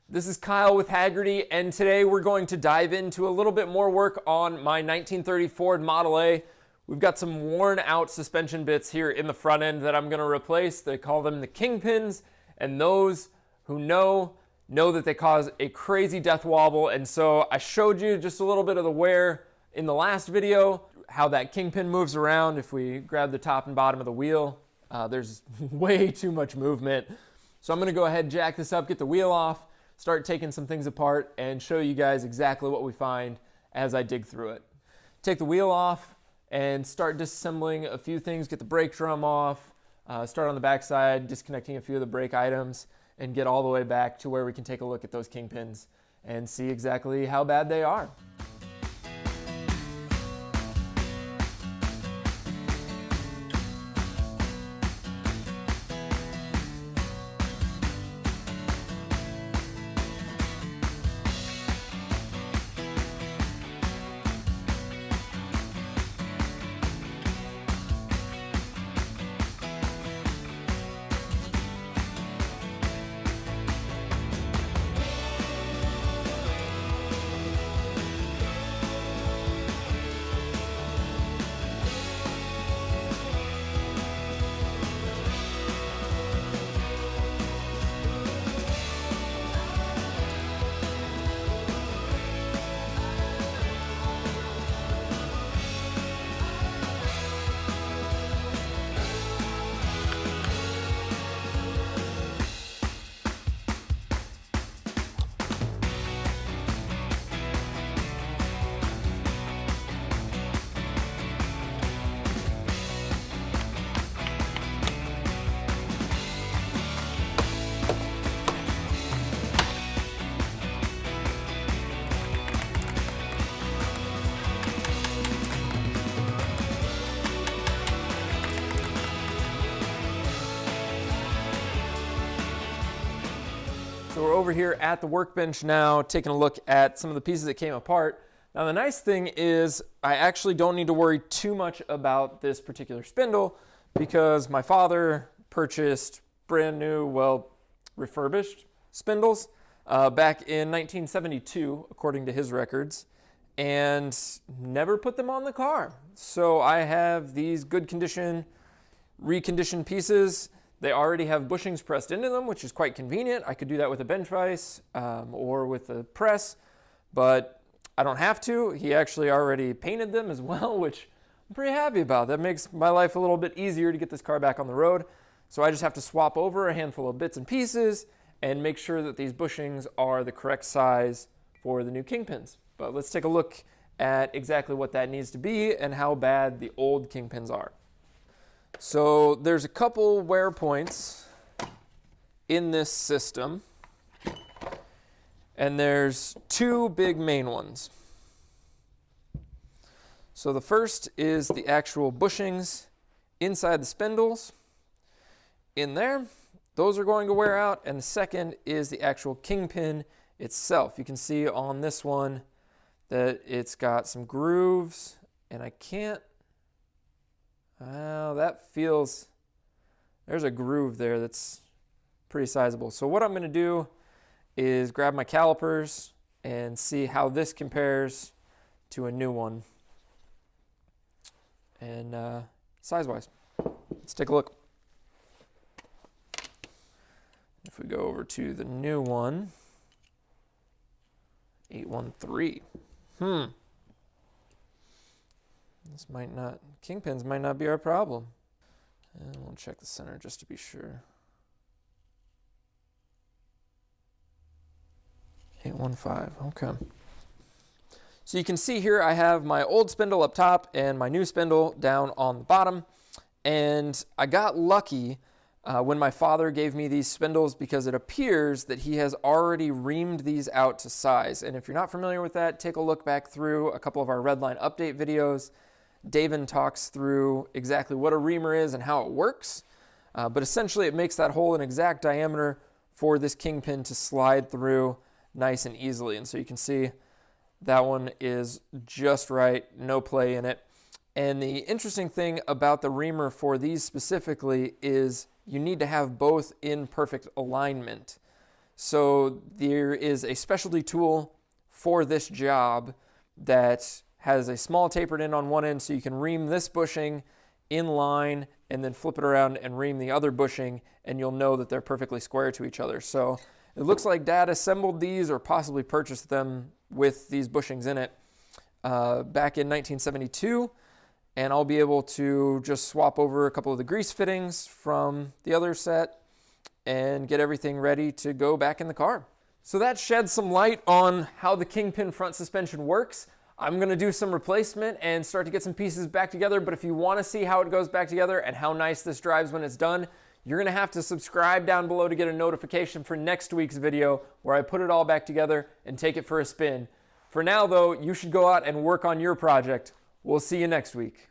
This is Kyle with Hagerty, and today we're going to dive into a little bit more work on my 1930 Ford Model A. We've got some worn out suspension bits here in the front end that I'm going to replace. They call them the kingpins, and those who know that they cause a crazy death wobble. And so I showed you just a little bit of the wear in the last video, how that kingpin moves around. If we grab the top and bottom of the wheel, there's way too much movement. So I'm going to go ahead and jack this up, get the wheel off, start taking some things apart, and show you guys exactly what we find as I dig through it. Take the wheel off and start disassembling a few things, get the brake drum off, start on the back side, disconnecting a few of the brake items, and get all the way back to where we can take a look at those kingpins and see exactly how bad they are. So we're over here at the workbench now, taking a look at some of the pieces that came apart. Now the nice thing is I actually don't need to worry too much about this particular spindle because my father purchased brand new, well, refurbished spindles back in 1972, according to his records, and never put them on the car. So I have these good condition, reconditioned pieces. They already have bushings pressed into them, which is quite convenient. I could do that with a bench vise or with a press, but I don't have to. He actually already painted them as well, which I'm pretty happy about. That makes my life a little bit easier to get this car back on the road. So I just have to swap over a handful of bits and pieces and make sure that these bushings are the correct size for the new kingpins. But let's take a look at exactly what that needs to be and how bad the old kingpins are. So there's a couple wear points in this system, and there's two big main ones. So the first is the actual bushings inside the spindles in there. Those are going to wear out, and the second is the actual kingpin itself. You can see on this one that it's got some grooves, and I can't. That feels, there's a groove there that's pretty sizable. So what I'm going to do is grab my calipers and see how this compares to a new one. And size-wise, let's take a look. If we go over to the new one, 813. This might not, kingpins might not be our problem. And we'll check the center just to be sure. 815, okay. So you can see here I have my old spindle up top and my new spindle down on the bottom. And I got lucky when my father gave me these spindles because it appears that he has already reamed these out to size. And if you're not familiar with that, take a look back through a couple of our Redline update videos. Davin talks through exactly what a reamer is and how it works. But essentially it makes that hole an exact diameter for this kingpin to slide through nice and easily. And so you can see that one is just right, no play in it. And the interesting thing about the reamer for these specifically is you need to have both in perfect alignment. So there is a specialty tool for this job that has a small tapered end on one end, so you can ream this bushing in line and then flip it around and ream the other bushing, and you'll know that they're perfectly square to each other. So it looks like Dad assembled these or possibly purchased them with these bushings in it back in 1972, and I'll be able to just swap over a couple of the grease fittings from the other set and get everything ready to go back in the car. So that sheds some light on how the Kingpin front suspension works. I'm going to do some replacement and start to get some pieces back together, but if you want to see how it goes back together and how nice this drives when it's done, you're going to have to subscribe down below to get a notification for next week's video where I put it all back together and take it for a spin. For now though, you should go out and work on your project. We'll see you next week.